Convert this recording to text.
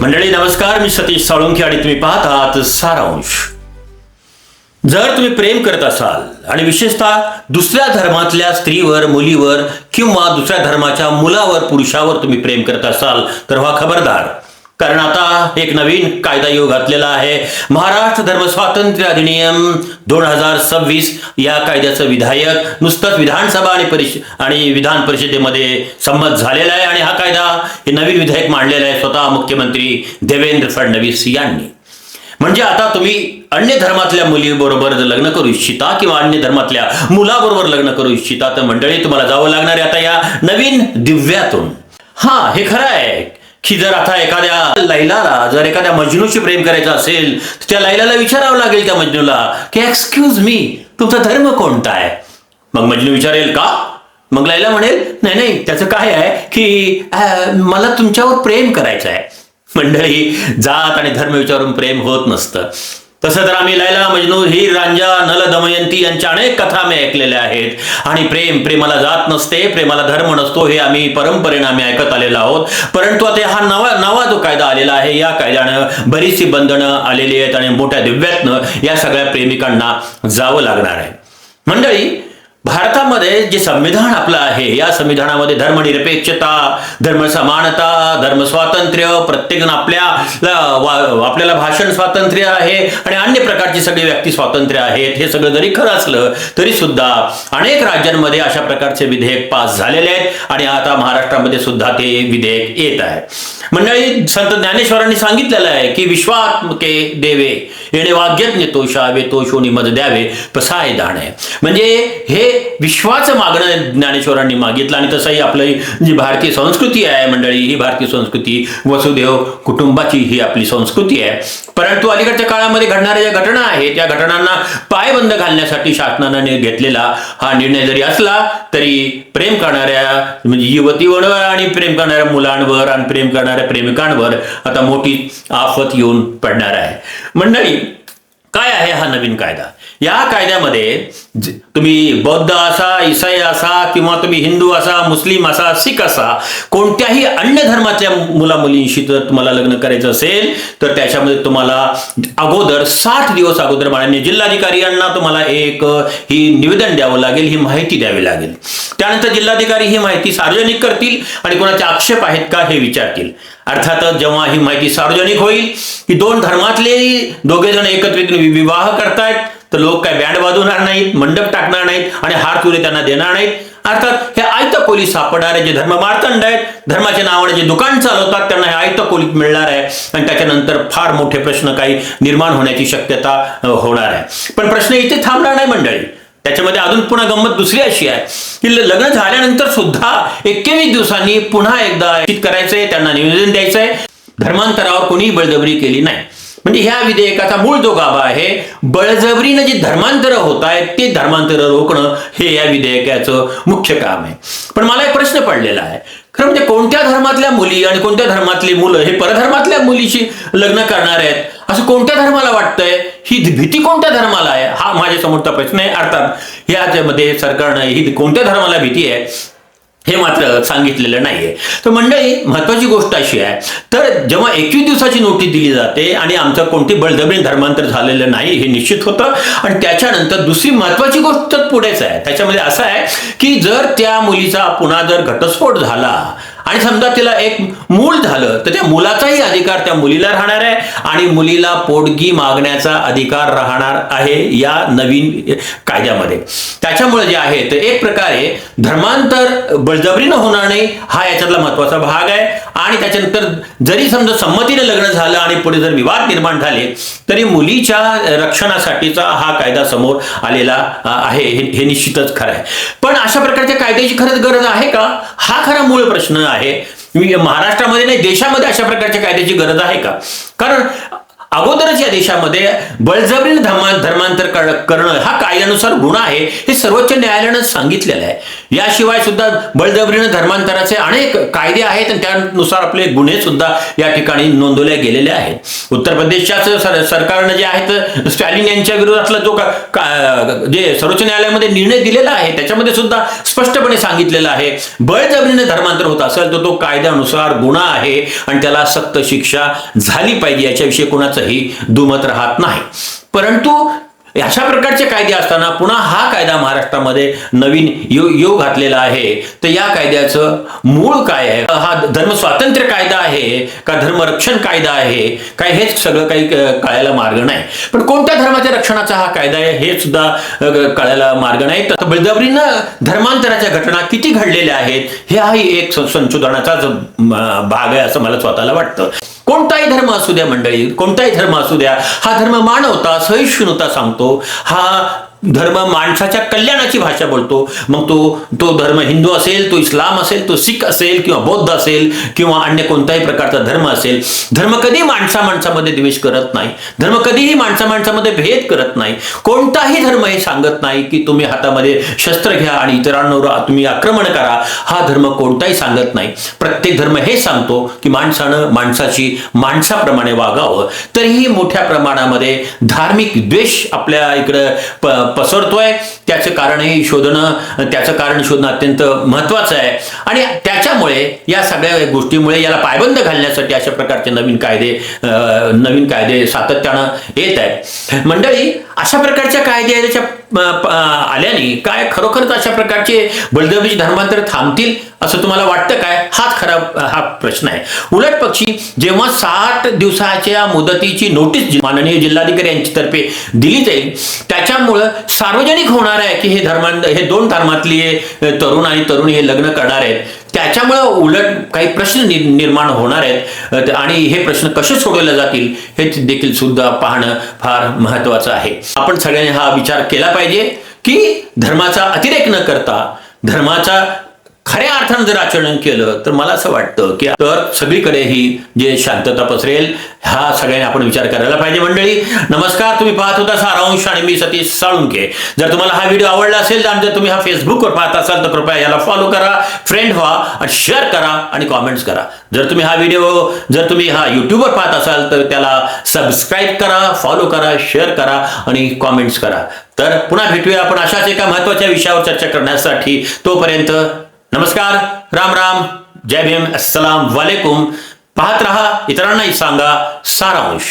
मंडळी नमस्कार, मी सतीश साळुंखे आणि तुम्ही पाहत आहात सारांश. जर तुम्ही प्रेम करत असाल आणि विशेषतः दुसऱ्या धर्मातल्या स्त्रीवर, मुलीवर किंवा दुसऱ्या धर्माच्या मुलावर, पुरुषावर तुम्ही प्रेम करत असाल तर व्हा खबरदार. कारण आता एक नवीन कायदा योग घातलेला आहे. महाराष्ट्र धर्म स्वातंत्र्य अधिनियम 2026 या कायद्याचं विधायक नुसतंच विधानसभा आणि विधान परिषदेमध्ये संमत झालेला आहे. आणि हा कायदा हे नवीन विधेयक मांडलेला आहे स्वतः मुख्यमंत्री देवेंद्र फडणवीस यांनी. म्हणजे आता तुम्ही अन्य धर्मातल्या मुलीबरोबर जर लग्न करू इच्छिता किंवा अन्य धर्मातल्या मुलाबरोबर लग्न करू इच्छिता तर मंडळी तुम्हाला जावं लागणार आहे आता या नवीन दिव्यातून. हा, हे खरं आहे की जर आता एखाद्या लैलाला जर एखाद्या मजनूशी प्रेम करायचं असेल तर त्या लैलाला विचारावं लागेल त्या मजनूला की एक्सक्यूज मी, तुमचा धर्म कोणता आहे. मग मजनू विचारेल का? मग लैला म्हणेल नाही नाही, त्याचं काय आहे की मला तुमच्यावर प्रेम करायचं आहे. मंडळी, जात आणि धर्म विचारून प्रेम होत नसतं. तसं तर आम्ही लैला, मजनू, हीर, रांझा, नल, दमयंती यांच्या अनेक कथा आम्ही ऐकलेल्या आहेत. आणि प्रेमाला जात नसते, प्रेमाला धर्म नसतो हे आम्ही परंपरेने आम्ही ऐकत आलेलो आहोत. परंतु आता हा नवा जो कायदा आलेला आहे या कायद्यानं बरीचशी बंधनं आलेली आहेत आणि मोठ्या दिव्यातनं या सगळ्या प्रेमिकांना जावं लागणार आहे. मंडळी, भारतामध्ये जे संविधान आपलं आहे या संविधानामध्ये धर्मनिरपेक्षता, धर्मसमानता, धर्मस्वातंत्र्य, प्रत्येकजण आपल्याला भाषण स्वातंत्र्य आहे आणि अन्य प्रकारची सगळी व्यक्ती स्वातंत्र्य आहेत. हे सगळं जरी खरं असलं तरी सुद्धा अनेक राज्यांमध्ये अशा प्रकारचे विधेयक पास झालेले आहेत आणि आता महाराष्ट्रामध्ये सुद्धा ते विधेयक येत आहे. मंडळी, संत ज्ञानेश्वरांनी सांगितलेलं आहे की विश्वात्मके देवे येणे वाग्यज्ञ तोषावे तोषोनी मज द्यावे पसाय दाणे. म्हणजे हे विश्वाचं मागणं ज्ञानेश्वरांनी मागितलं. आणि तसंही आपली जी भारतीय संस्कृती आहे मंडळी, ही भारतीय संस्कृती वसुदेव कुटुंबाची ही आपली संस्कृती आहे. परंतु अलीकडच्या काळामध्ये घडणाऱ्या ज्या घटना आहेत त्या घटनांना पायबंद घालण्यासाठी शासनाने घेतलेला हा निर्णय जरी असला तरी प्रेम करणाऱ्या म्हणजे युवतीवर आणि प्रेम करणाऱ्या मुलांवर आणि प्रेम करणाऱ्या प्रेमिकांवर आता मोठी आफत येऊन पडणार आहे. मंडळी, काय आहे हा नवीन कायदा? या कायद्यामध्ये तुम्ही बौद्ध असा, ईसाई असा किंवा तुम्ही हिंदू असा, मुस्लिम असा, सिख असा, कोणत्याही अन्य धर्मातल्या मुला मुलींशी जर तुम्हाला लग्न करायचं असेल तर त्याच्यामध्ये तुम्हाला अगोदर 60 दिवस अगोदर माननीय जिल्हाधिकारी यांना तुम्हाला ही निवेदन द्यावं लागेल, ही माहिती द्यावी लागेल. त्यानंतर जिल्हाधिकारी ही माहिती सार्वजनिक करतील आणि कोणाचे आक्षेप आहेत का हे विचारतील. अर्थातच जेव्हा ही माहिती सार्वजनिक होईल की दोन धर्मातले दोघे जण एकत्रित विवाह करतायत तर लोक काय बँड वाजवणार नाहीत, मंडप टाकणार नाहीत आणि हार तुरे त्यांना देणार नाहीत. अर्थात हे आयत कोली सापडणारे जे धर्म मार्तंड आहेत, धर्माच्या नावाने जे दुकान चालवतात त्यांना हे आयत कोली मिळणार आहे आणि त्याच्यानंतर फार मोठे प्रश्न काही निर्माण होण्याची शक्यता होणार आहे. पण प्रश्न इथे थांबणार नाही मंडळी. त्याच्यामध्ये अजून पुन्हा गंमत दुसरी अशी आहे की लग्न झाल्यानंतर सुद्धा 21 दिवसांनी पुन्हा एकदा करायचंय, त्यांना निवेदन द्यायचंय. धर्मांतरावर कोणीही बळजबरी केली नाही. म्हणजे ह्या विधेयकाचा मूळ जो गाभा आहे, बळजबरीनं जी धर्मांतर होत आहेत ते धर्मांतर रोखणं हे या विधेयकाचं मुख्य काम आहे. पण मला एक प्रश्न पडलेला आहे, खरं म्हणजे कोणत्या धर्मातल्या मुली आणि कोणत्या धर्मातली मुलं हे परधर्मातल्या मुलीशी लग्न करणार आहेत असं कोणत्या धर्माला वाटतंय? ही भीती कोणत्या धर्माला आहे हा माझ्या समोरचा प्रश्न आहे. अर्थात याच्यामध्ये सरकारनं ही कोणत्या धर्माला भीती आहे हे मात्र सांगितलेलं नाहीये. तर मंडळी, महत्वाची गोष्ट अशी आहे, तर जेव्हा 21 दिवसाची नोटीस दिली जाते आणि आमचं कोणती बळजबरी धर्मांतर झालेलं नाही हे निश्चित होतं. आणि त्याच्यानंतर दुसरी महत्वाची गोष्ट पुढेच आहे. त्याच्यामध्ये असं आहे की जर त्या मुलीचा पुन्हा जर घटस्फोट झाला आणि समजा तिला एक मूल झालं तर त्या मुलाचाही अधिकार त्या मुलीला राहणार आहे आणि मुलीला पोटगी मागण्याचा अधिकार राहणार आहे या नवीन कायद्यामध्ये. त्याच्यामुळे जे आहे तर एक प्रकारे धर्मांतर बळजबरीनं होणार नाही हा याच्यातला महत्वाचा भाग आहे. आणि त्याच्यानंतर जरी समजा संमतीने लग्न झालं आणि पुढे जर विवाद निर्माण झाले तरी मुलीच्या रक्षणासाठीचा हा कायदा समोर आलेला आहे हे निश्चितच खरं आहे. पण अशा प्रकारच्या कायद्याची खरंच गरज आहे का हा खरा मूळ प्रश्न आहे. महाराष्ट्रामध्ये नाही, देशामध्ये अशा प्रकारच्या कायद्याची गरज आहे का? कारण अगोदरच या देशामध्ये बळजबरीने धर्मांतर करणं हा कायद्यानुसार गुन्हा आहे हे सर्वोच्च न्यायालयानं सांगितलेलं आहे. याशिवाय सुद्धा बळजबरीने धर्मांतराचे अनेक कायदे आहेत आणि त्यानुसार आपले गुन्हे सुद्धा या ठिकाणी नोंदवले गेलेले आहेत. उत्तर प्रदेशच्या सरकारनं जे आहेत स्टॅलिन यांच्या विरोधातला जो जे सर्वोच्च न्यायालयामध्ये निर्णय दिलेला आहे त्याच्यामध्ये सुद्धा स्पष्टपणे सांगितलेलं आहे बळजबरीने धर्मांतर होत असेल तर तो कायद्यानुसार गुन्हा आहे आणि त्याला सक्त शिक्षा झाली पाहिजे, याच्याविषयी कोणाचंही दुमत राहत नाही. परंतु अशा प्रकारचे कायदे असताना पुन्हा हा कायदा महाराष्ट्रामध्ये नवीन योग घातलेला आहे. तर या कायद्याचं मूळ काय आहे? हा धर्म स्वातंत्र्य कायदा आहे का धर्मरक्षण कायदा आहे काय, हेच सगळं काही कळायला मार्ग नाही. पण कोणत्या धर्माच्या रक्षणाचा हा कायदा आहे हे सुद्धा कळायला मार्ग नाही. तर बळजबरीनं धर्मांतराच्या घटना किती घडलेल्या आहेत हाही एक संशोधनाचाच भाग आहे असं मला स्वतःला वाटतं. कोणताही धर्म असू द्या मंडळी, कोणताही धर्म असू द्या, हा धर्म मानवता सहिष्णुता सांगतो. हा धर्म माणसाच्या कल्याणाची भाषा बोलतो. मग तो धर्म हिंदू असेल, तो इस्लाम असेल, तो सिख असेल किंवा बौद्ध असेल किंवा अन्य कोणताही प्रकारचा धर्म असेल. धर्म कधी माणसामध्ये द्वेष करत नाही. धर्म कधीही माणसामध्ये भेद करत नाही. कोणताही धर्म हे सांगत नाही की तुम्ही हातामध्ये शस्त्र घ्या आणि इतरांवर तुम्ही आक्रमण करा. हा धर्म कोणताही सांगत नाही. प्रत्येक धर्म हे सांगतो की माणसानं माणसाची माणसाप्रमाणे वागावं. तरीही मोठ्या प्रमाणामध्ये धार्मिक द्वेष आपल्या इकडं पसरतोय. त्याचं कारणही शोधणं, त्याचं कारण शोधणं अत्यंत महत्वाचं आहे. आणि त्याच्यामुळे या सगळ्या गोष्टीमुळे याला पायबंद घालण्यासाठी अशा प्रकारचे नवीन कायदे सातत्यानं येत आहेत. मंडळी, अशा प्रकारच्या कायद्याच्या आल्याने काय खरोखरच अशा प्रकारचे बळजबरीचे धर्मांतर थांबतील असं तुम्हाला वाटतं काय? हा प्रश्न आहे. उलट पक्षी जेव्हा 60 दिवसाच्या मुदतीची नोटीस माननीय जिल्हाधिकारी यांच्यातर्फे दिली जाईल त्याच्यामुळं सार्वजनिक होणार आहे की हे दोन धर्मातली तरुण आणि तरुणी हे लग्न करणार आहेत. त्याच्यामुळं उलट काही प्रश्न निर्माण होणार आहेत आणि हे प्रश्न कसे सोडवले जातील हे देखील सुद्धा पाहणं फार महत्वाचं आहे. आपण सगळ्यांनी हा विचार केला पाहिजे की धर्माचा अतिरेक न करता धर्माचा खऱ्या अर्थानं जर आचरण केलं तर मला असं वाटतं की तर सगळीकडे ही जे शांतता पसरेल. हा सगळ्यांनी आपण विचार करायला पाहिजे. मंडळी नमस्कार, तुम्ही पाहत होता सारांश आणि मी सतीश साळुंखे. जर तुम्हाला हा व्हिडिओ आवडला असेल आणि जर तुम्ही हा फेसबुकवर पाहत असाल तर कृपया याला फॉलो करा, फ्रेंड व्हा आणि शेअर करा आणि कॉमेंट्स करा. जर तुम्ही हा युट्यूबवर पाहत असाल तर त्याला सबस्क्राईब करा, फॉलो करा, शेअर करा आणि कॉमेंट्स करा. तर पुन्हा भेटूया आपण अशाच एका महत्वाच्या विषयावर चर्चा करण्यासाठी. तोपर्यंत नमस्कार, राम राम, जय भीम, अस्सलाम वालेकुम. पाहत रहा, इतरांनाही सांगा सारांश.